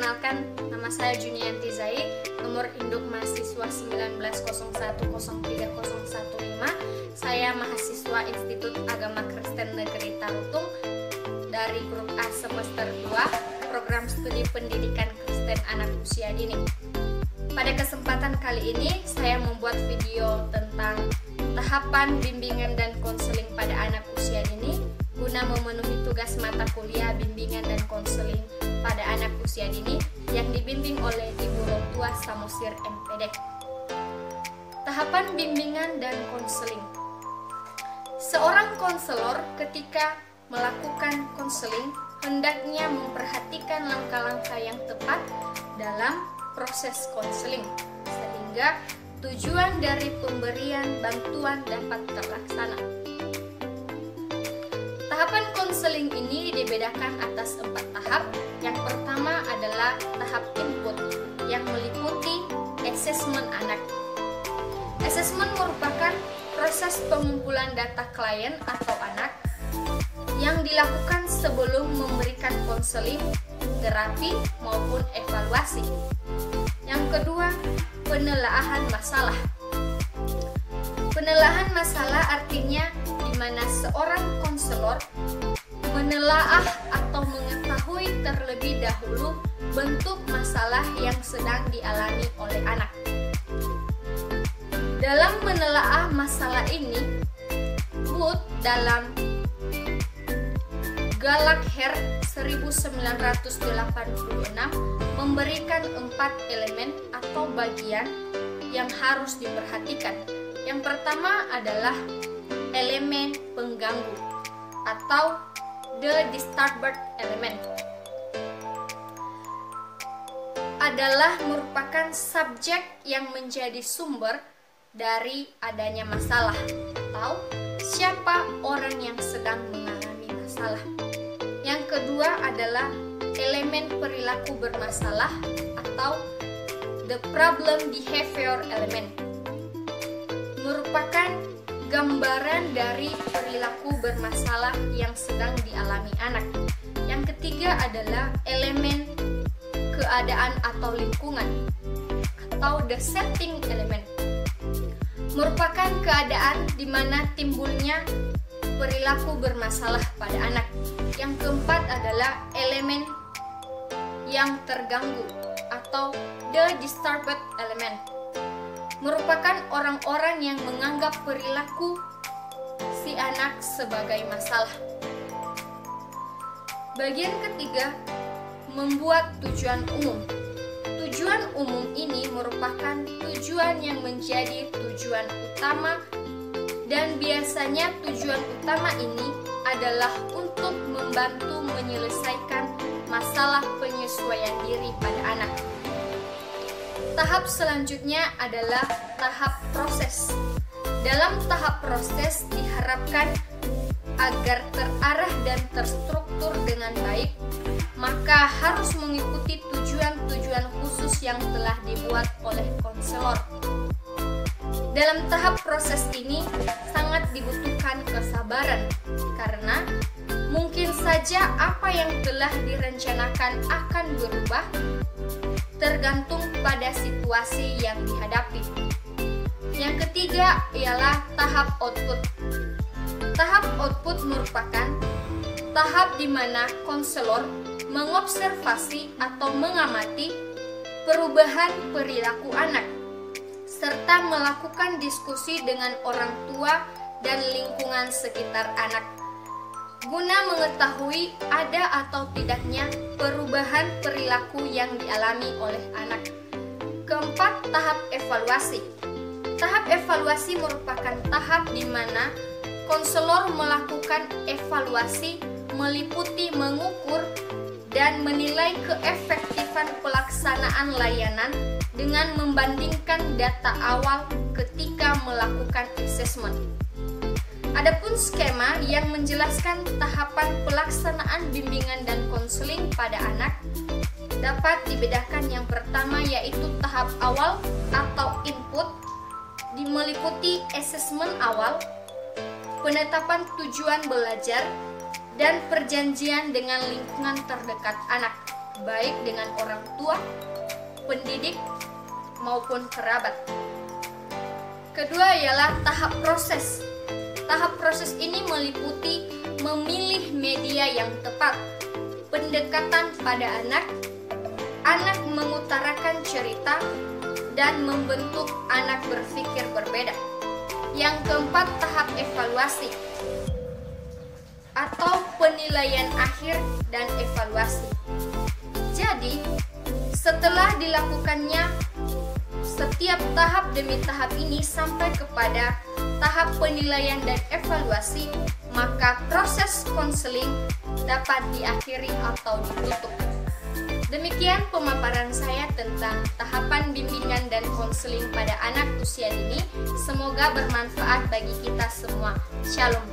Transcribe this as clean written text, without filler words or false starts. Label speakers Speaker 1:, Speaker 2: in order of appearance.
Speaker 1: Perkenalkan, nama saya Junianti Zai, nomor induk mahasiswa 1901030115. Saya mahasiswa Institut Agama Kristen Negeri Tarutung dari grup A semester 2, program studi pendidikan Kristen anak usia dini. Pada kesempatan kali ini, saya membuat video tentang tahapan bimbingan dan konseling pada anak usia dini guna memenuhi tugas mata kuliah bimbingan dan konseling pada anak usia dini yang dibimbing oleh Ibu Rotua Samosir MPD. Tahapan bimbingan dan konseling. Seorang konselor ketika melakukan konseling hendaknya memperhatikan langkah-langkah yang tepat dalam proses konseling sehingga tujuan dari pemberian bantuan dapat terlaksana. Tahapan konseling ini dibedakan atas 4 tahap. Yang pertama adalah tahap input yang meliputi asesmen anak. Asesmen merupakan proses pengumpulan data klien atau anak yang dilakukan sebelum memberikan konseling, terapi, maupun evaluasi. Yang kedua, penelaahan masalah. Penelaahan masalah artinya di mana seorang konselor menelaah atau mengetahui terlebih dahulu bentuk masalah yang sedang dialami oleh anak. Dalam menelaah masalah ini, Wood dalam Gallagher 1986 memberikan 4 elemen atau bagian yang harus diperhatikan. Yang pertama adalah elemen pengganggu atau the disturber element. Adalah merupakan subjek yang menjadi sumber dari adanya masalah atau siapa orang yang sedang mengalami masalah. Yang kedua adalah elemen perilaku bermasalah atau the problem behavior element. Merupakan gambaran dari perilaku bermasalah yang sedang dialami anak. Yang ketiga adalah elemen keadaan atau lingkungan atau the setting element. Merupakan keadaan di mana timbulnya perilaku bermasalah pada anak. Yang keempat adalah elemen yang terganggu atau the disturbed element. Merupakan orang-orang yang menganggap perilaku si anak sebagai masalah. Bagian ketiga, membuat tujuan umum. Tujuan umum ini merupakan tujuan yang menjadi tujuan utama dan biasanya tujuan utama ini adalah untuk membantu menyelesaikan masalah penyesuaian diri pada anak. Tahap selanjutnya adalah tahap proses. Dalam tahap proses diharapkan agar terarah dan terstruktur dengan baik, maka harus mengikuti tujuan-tujuan khusus yang telah dibuat oleh konselor. Dalam tahap proses ini sangat dibutuhkan kesabaran karena mungkin saja apa yang telah direncanakan akan berubah tergantung pada situasi yang dihadapi. Yang ketiga ialah tahap output. Tahap output merupakan tahap di mana konselor mengobservasi atau mengamati perubahan perilaku anak serta melakukan diskusi dengan orang tua dan lingkungan sekitar anak guna mengetahui ada atau tidaknya perubahan perilaku yang dialami oleh anak. Keempat, tahap evaluasi. Tahap evaluasi merupakan tahap di mana konselor melakukan evaluasi meliputi mengukur dan menilai keefektifan pelaksanaan layanan dengan membandingkan data awal ketika melakukan asesmen. Adapun skema yang menjelaskan tahapan pelaksanaan bimbingan dan konseling pada anak dapat dibedakan. Yang pertama yaitu tahap awal atau input, meliputi asesmen awal, penetapan tujuan belajar, dan perjanjian dengan lingkungan terdekat anak. baik dengan orang tua, pendidik, maupun kerabat. Kedua ialah tahap proses. Tahap proses ini meliputi memilih media yang tepat, pendekatan pada anak mengutarakan cerita, dan membentuk anak berpikir berbeda. Yang keempat, tahap evaluasi atau penilaian akhir dan evaluasi. Jadi, setelah dilakukannya setiap tahap demi tahap ini sampai kepada tahap penilaian dan evaluasi, maka proses konseling dapat diakhiri atau ditutup. Demikian pemaparan saya tentang tahapan bimbingan dan konseling pada anak usia dini. Semoga bermanfaat bagi kita semua. Shalom.